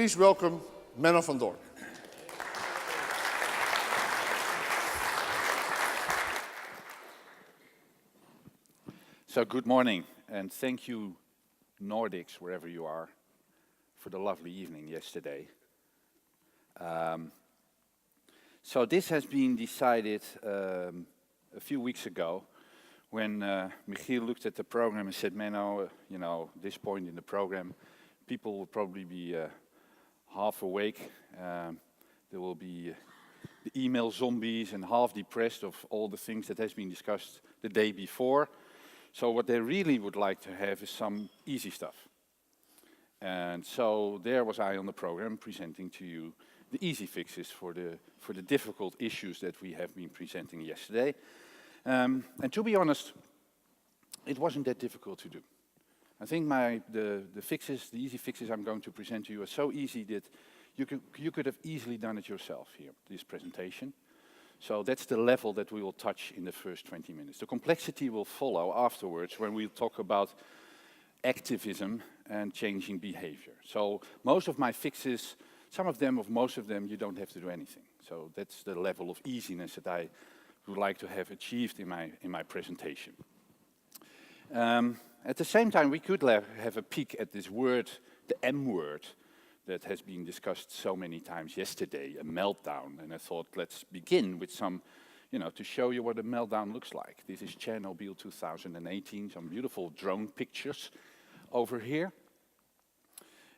please welcome Menno van Doorn. So good morning, and thank you, Nordics, wherever you are, for the lovely evening yesterday. So this has been decided a few weeks ago when Michiel looked at the program and said, Menno, you know, this point in the program, people will probably be half awake. There will be the email zombies and half depressed of all the things that has been discussed the day before. So what they really would like to have is some easy stuff. And so there was I on the program presenting to you the easy fixes for the difficult issues that we have been presenting yesterday. And to be honest, it wasn't that difficult to do. I think the easy fixes I'm going to present to you are so easy that you could have easily done it yourself here, this presentation. So that's the level that we will touch in the first 20 minutes. The complexity will follow afterwards when we talk about activism and changing behavior. So most of my fixes, some of them, or most of them, you don't have to do anything. So that's the level of easiness that I would like to have achieved in my presentation. At the same time, we could have a peek at this word, the M word, that has been discussed so many times yesterday, a meltdown. And I thought, let's begin with some, to show you what a meltdown looks like. This is Chernobyl 2018, some beautiful drone pictures over here.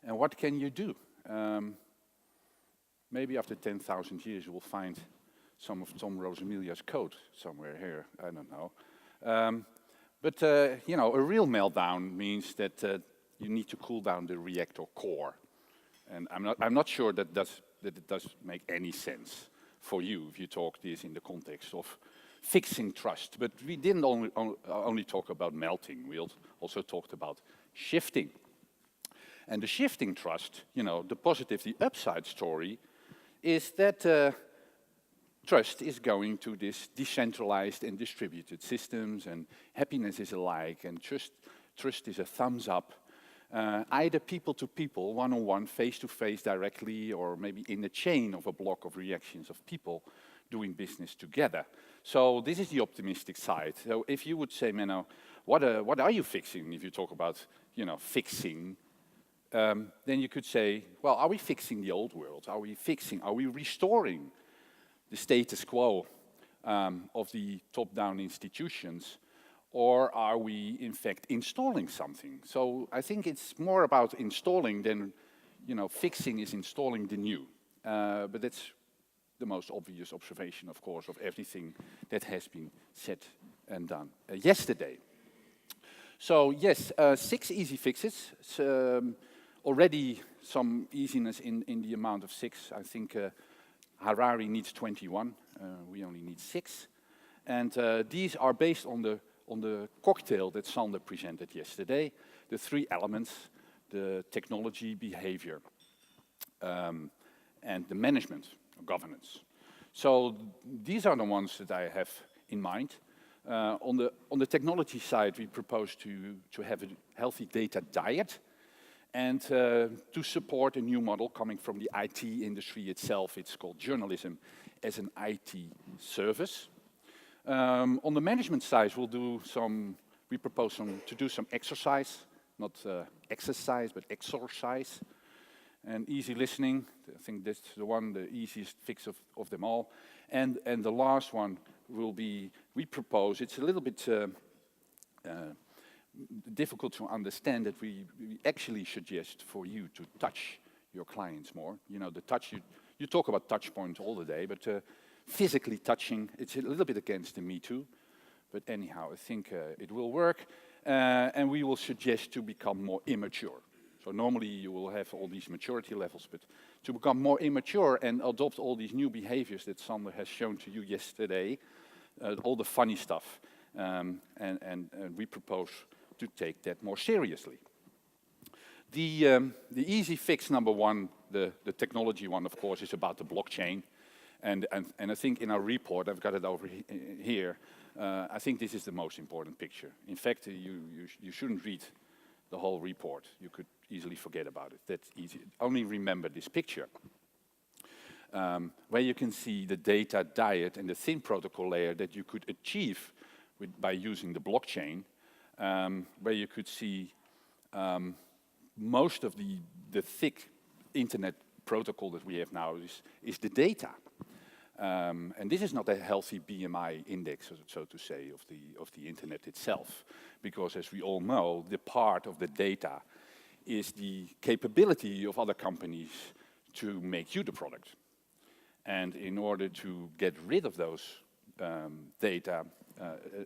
And what can you do? Maybe after 10,000 years you will find some of Tom Rosemilia's code somewhere here, I don't know. But a real meltdown means that you need to cool down the reactor core. And I'm not sure that it does make any sense for you if you talk this in the context of fixing trust. But we didn't only talk about melting, we also talked about shifting. And the shifting trust, the positive, the upside story, is that trust is going to this decentralized and distributed systems, and happiness is alike, and trust is a thumbs up. Either people to people, one-on-one, face-to-face directly, or maybe in a chain of a block of reactions of people doing business together. So this is the optimistic side. So if you would say, Menno, what are you fixing if you talk about, fixing? Then you could say, well, are we fixing the old world? Are we restoring the status quo of the top-down institutions? Or are we, in fact, installing something? So I think it's more about installing than, fixing is installing the new. But that's the most obvious observation, of course, of everything that has been said and done yesterday. So yes, 6 easy fixes. Already some easiness in the amount of 6. I think Harari needs 21. We only need 6. And these are based on the cocktail that Sander presented yesterday, the 3 elements, the technology, behavior, and the management, governance. So these are the ones that I have in mind. On the technology side, we propose to have a healthy data diet and to support a new model coming from the IT industry itself. It's called journalism as an IT service. On the management side, we propose to do some exercise, not exercise, but exercise, and easy listening. I think that's the easiest fix of them all. And the last one will be, we propose, it's a little bit difficult to understand, that we actually suggest for you to touch your clients more. The touch, you talk about touch points all the day, but physically touching, it's a little bit against the Me Too, but anyhow, I think it will work, and we will suggest to become more immature. So normally you will have all these maturity levels, but to become more immature and adopt all these new behaviors that Sander has shown to you yesterday, all the funny stuff, and we propose to take that more seriously. The easy fix number 1, the technology one, of course, is about the blockchain. And I think in our report, I've got it over here, I think this is the most important picture. In fact, you shouldn't read the whole report. You could easily forget about it. That's easy. Only remember this picture, where you can see the data diet and the thin protocol layer that you could achieve by using the blockchain, where you could see most of the thick internet protocol that we have now is the data. And this is not a healthy BMI index, so to say, of the internet itself, because as we all know, the part of the data is the capability of other companies to make you the product. And in order to get rid of those data,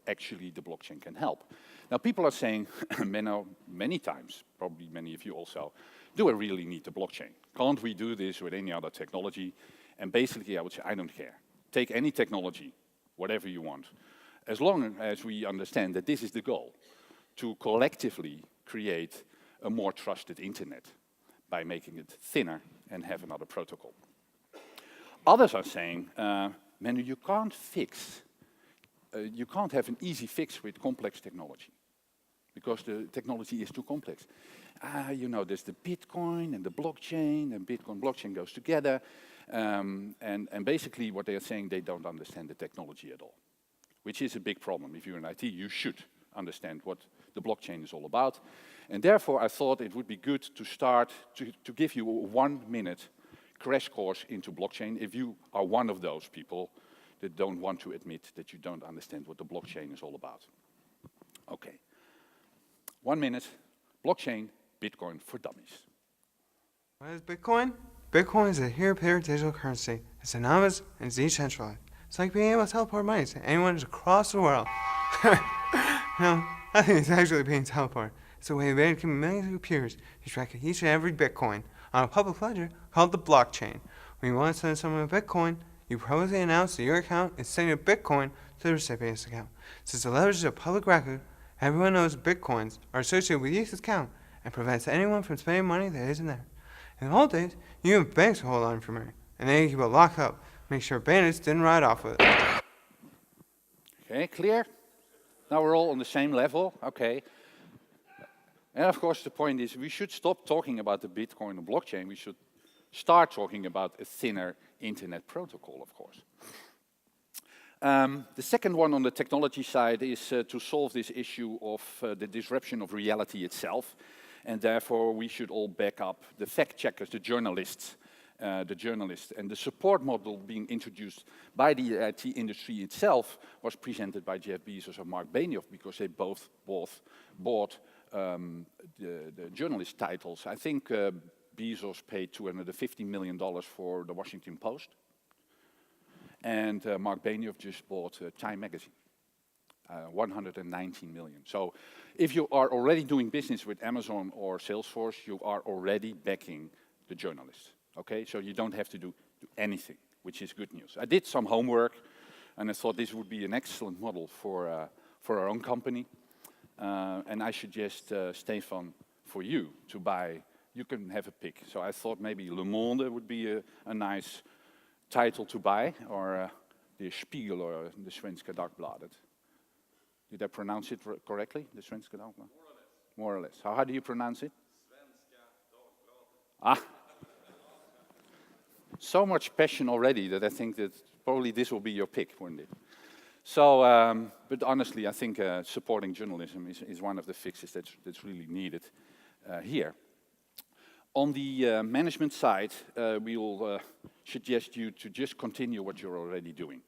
actually the blockchain can help. Now people are saying, Menno, many times, probably many of you also, do I really need the blockchain? Can't we do this with any other technology? And basically I would say, I don't care. Take any technology, whatever you want, as long as we understand that this is the goal, to collectively create a more trusted internet by making it thinner and have another protocol. Others are saying, Menno, you can't have an easy fix with complex technology, because the technology is too complex. You know, there's the Bitcoin and the blockchain, and Bitcoin blockchain goes together. And basically what they are saying, they don't understand the technology at all, which is a big problem. If you're in IT, you should understand what the blockchain is all about. And therefore, I thought it would be good to start to give you a 1-minute crash course into blockchain if you are one of those people that don't want to admit that you don't understand what the blockchain is all about. Okay. 1 minute, blockchain, Bitcoin for dummies. What is Bitcoin? Bitcoin is a peer-to-peer digital currency. It's anonymous and it's decentralized. It's like being able to teleport money to anyone across the world. No, I think it's actually being teleported. It's a way of educating millions of peers to track each and every Bitcoin on a public ledger called the blockchain. When you want to send someone a Bitcoin, you publicly announce that your account is sending a Bitcoin to the recipient's account. Since the leverage is a public record, everyone knows Bitcoins are associated with each account and prevents anyone from spending money that isn't there. In the old days, you have banks to hold on for money, and they keep it locked up, make sure bandits didn't ride off with it. Okay, clear? Now we're all on the same level, okay. And of course the point is we should stop talking about the Bitcoin and blockchain. We should start talking about a thinner internet protocol, of course. The second one on the technology side is to solve this issue of the disruption of reality itself. And therefore we should all back up the fact checkers, the journalists, and the support model being introduced by the IT industry itself was presented by Jeff Bezos and Mark Benioff, because they both bought the journalist titles. I think Bezos paid $250 million for the Washington Post, and Mark Benioff just bought Time magazine. 119 million. So if you are already doing business with Amazon or Salesforce, you are already backing the journalists. Okay, so you don't have to do anything, which is good news. I did some homework, and I thought this would be an excellent model for our own company. And I suggest, Stefan, for you to buy. You can have a pick. So I thought maybe Le Monde would be a nice title to buy, or the Spiegel or the Svenska Dagbladet. Did I pronounce it correctly, the Svenska Dagbladet? More or less. How do you pronounce it? Svenska Dagbladet. Ah. So much passion already that I think that probably this will be your pick one day. So, but honestly, I think supporting journalism is one of the fixes that's really needed here. On the management side, we will suggest you to just continue what you're already doing.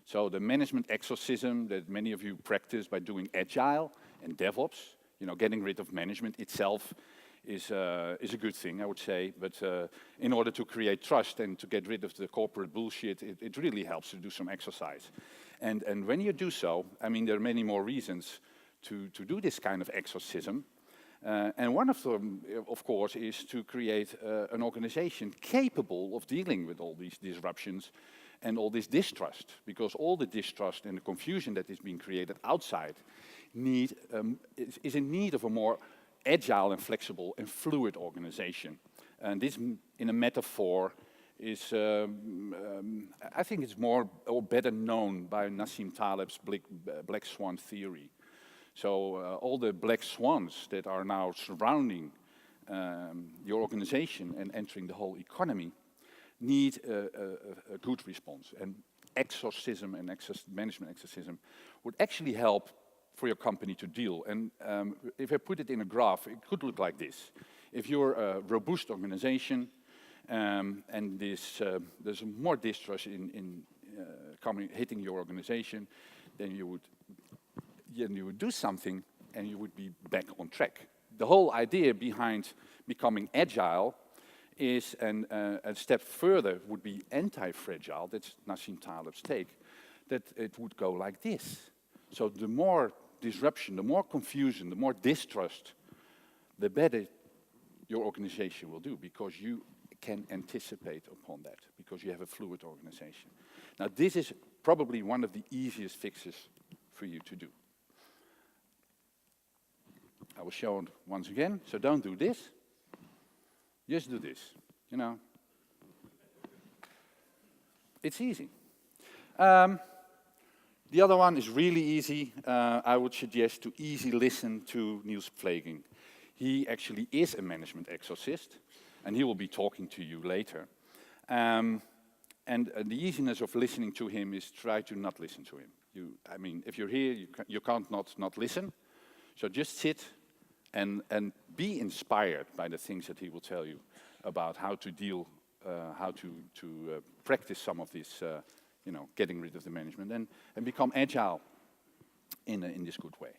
So the management exorcism that many of you practice by doing Agile and DevOps, you know, getting rid of management itself is a good thing, I would say. But in order to create trust and to get rid of the corporate bullshit, it really helps to do some exercise. And when you do so, I mean, there are many more reasons to do this kind of exorcism. And one of them, of course, is to create an organization capable of dealing with all these disruptions and all this distrust, because all the distrust and the confusion that is being created outside is in need of a more agile and flexible and fluid organization. And this, in a metaphor, is, I think it's more or better known by Nassim Taleb's Black Swan theory. So all the black swans that are now surrounding your organization and entering the whole economy need a good response. And exorcism and management exorcism would actually help for your company to deal. And if I put it in a graph, it could look like this. If you're a robust organization and there's more distrust hitting your organization, then you would do something and you would be back on track. The whole idea behind becoming agile is, and a step further would be anti-fragile, that's Nassim Taleb's take, that it would go like this. So the more disruption, the more confusion, the more distrust, the better your organization will do, because you can anticipate upon that, because you have a fluid organization. Now this is probably one of the easiest fixes for you to do. I will show it once again, so don't do this. Just do this, you know. It's easy. The other one is really easy. I would suggest to easy listen to Niels Pfleging. He actually is a management exorcist, and he will be talking to you later. And the easiness of listening to him is try to not listen to him. I mean, if you're here, you can't not listen. So just sit and be inspired by the things that he will tell you about how to deal, how to practice some of this, getting rid of the management and become agile in this good way.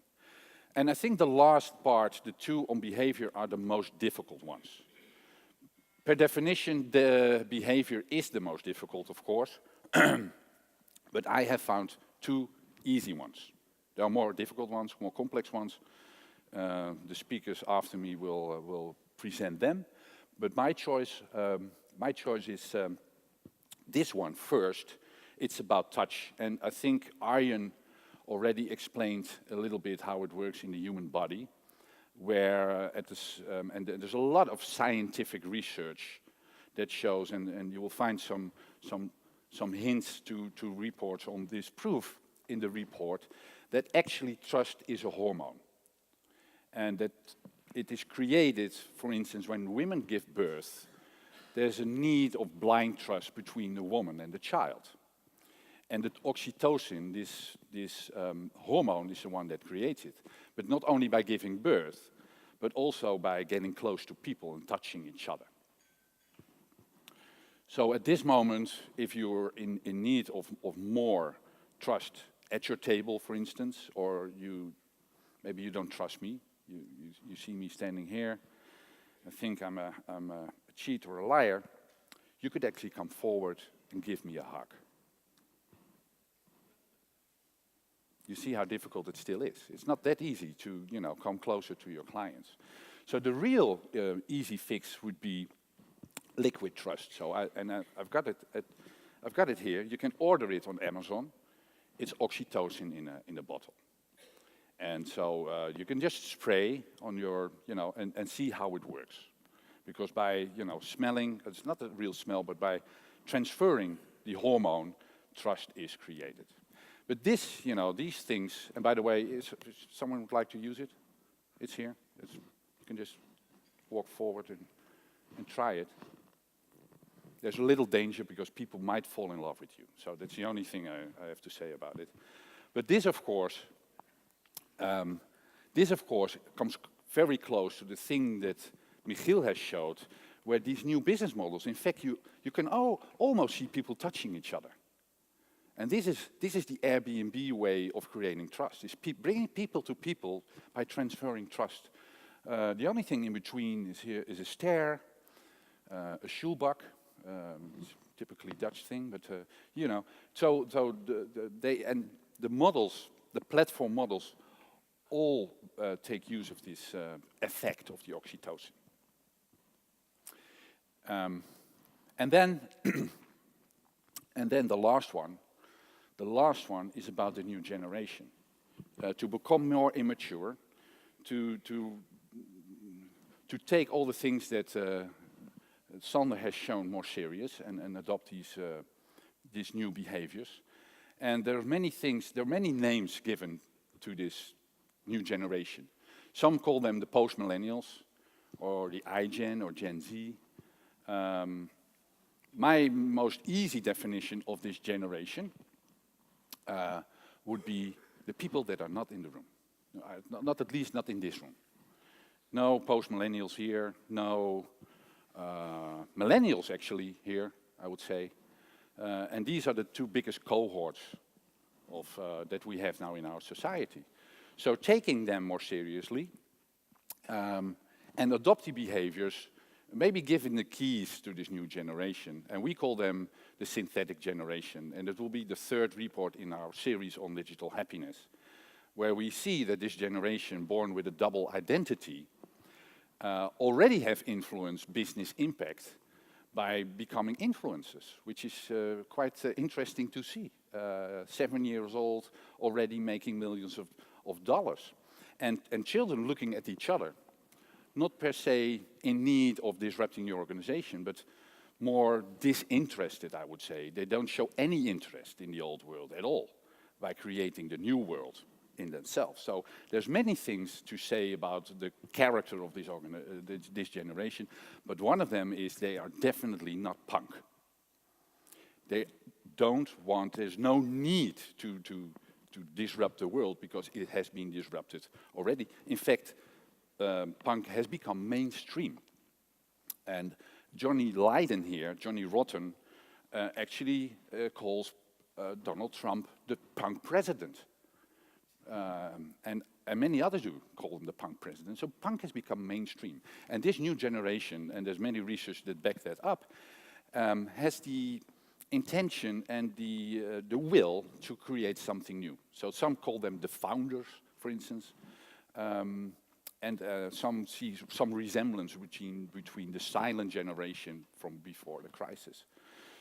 And I think the last part, the two on behavior, are the most difficult ones. Per definition, the behavior is the most difficult, of course, but I have found two easy ones. There are more difficult ones, more complex ones. The speakers after me will present them, but my choice is this one first. It's about touch, and I think Arjen already explained a little bit how it works in the human body, where and there's a lot of scientific research that shows, and you will find some hints to reports on this proof in the report, that actually trust is a hormone. And that it is created, for instance, when women give birth, there's a need of blind trust between the woman and the child. And that oxytocin, this hormone, is the one that creates it. But not only by giving birth, but also by getting close to people and touching each other. So at this moment, if you're in need of more trust at your table, for instance, or maybe you don't trust me, you see me standing here, I think I'm a cheat or a liar, you could actually come forward and give me a hug. You see how difficult it still is. It's not that easy to, come closer to your clients. So the real easy fix would be liquid trust. So I've got it here. You can order it on Amazon. It's oxytocin in a bottle. And so you can just spray on your, and see how it works. Because by, smelling, it's not a real smell, but by transferring the hormone, trust is created. But this, these things, and by the way, is someone would like to use it? It's here. You can just walk forward and try it. There's a little danger because people might fall in love with you. So that's the only thing I have to say about it. But this, of course, comes very close to the thing that Michiel has showed, where these new business models, in fact, you can almost see people touching each other. And this is the Airbnb way of creating trust, is bringing people to people by transferring trust. The only thing in between is a stair, a schulbak, it's typically Dutch thing, but so the models, the platform models, all take use of this effect of the oxytocin. And then the last one. The last one is about the new generation. To become more immature, to take all the things that Sander has shown more serious and adopt these new behaviors. And there are many names given to this new generation. Some call them the post-millennials, or the iGen, or Gen Z. My most easy definition of this generation would be the people that are not in the room. Not at least not in this room. No post-millennials here, no millennials actually here, I would say. And these are the two biggest cohorts of, that we have now in our society. So taking them more seriously and adoptive behaviors, maybe giving the keys to this new generation. And we call them the synthetic generation. And it will be the third report in our series on digital happiness, where we see that this generation born with a double identity already have influenced business impact by becoming influencers, which is quite interesting to see. 7 years old, already making millions of dollars. And children looking at each other, not per se in need of disrupting your organization, but more disinterested, I would say. They don't show any interest in the old world at all by creating the new world in themselves. So there's many things to say about the character of this generation, but one of them is they are definitely not punk. They don't want, there's no need to disrupt the world because it has been disrupted already. In fact, punk has become mainstream. And Johnny Lydon here, Johnny Rotten, actually calls Donald Trump the punk president. And many others do call him the punk president. So punk has become mainstream. And this new generation, and there's many research that back that up, has the intention and the will to create something new. So some call them the founders, for instance. And some see some resemblance between the silent generation from before the crisis.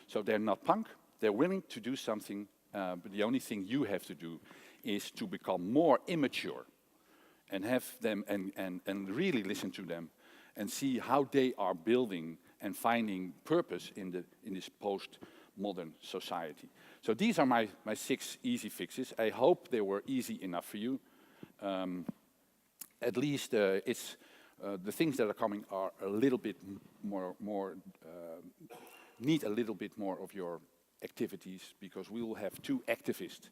So they're not punk, they're willing to do something, but the only thing you have to do is to become more immature and have them and really listen to them and see how they are building and finding purpose in this post-modern society. So these are my 6 easy fixes. I hope they were easy enough for you. At least it's the things that are coming are a little bit more need a little bit more of your activities, because we will have 2 activists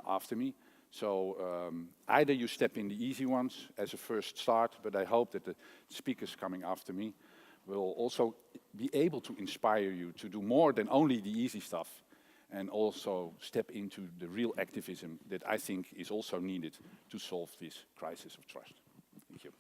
after me. So either you step in the easy ones as a first start, but I hope that the speakers coming after me will also be able to inspire you to do more than only the easy stuff, and also step into the real activism that I think is also needed to solve this crisis of trust. Thank you.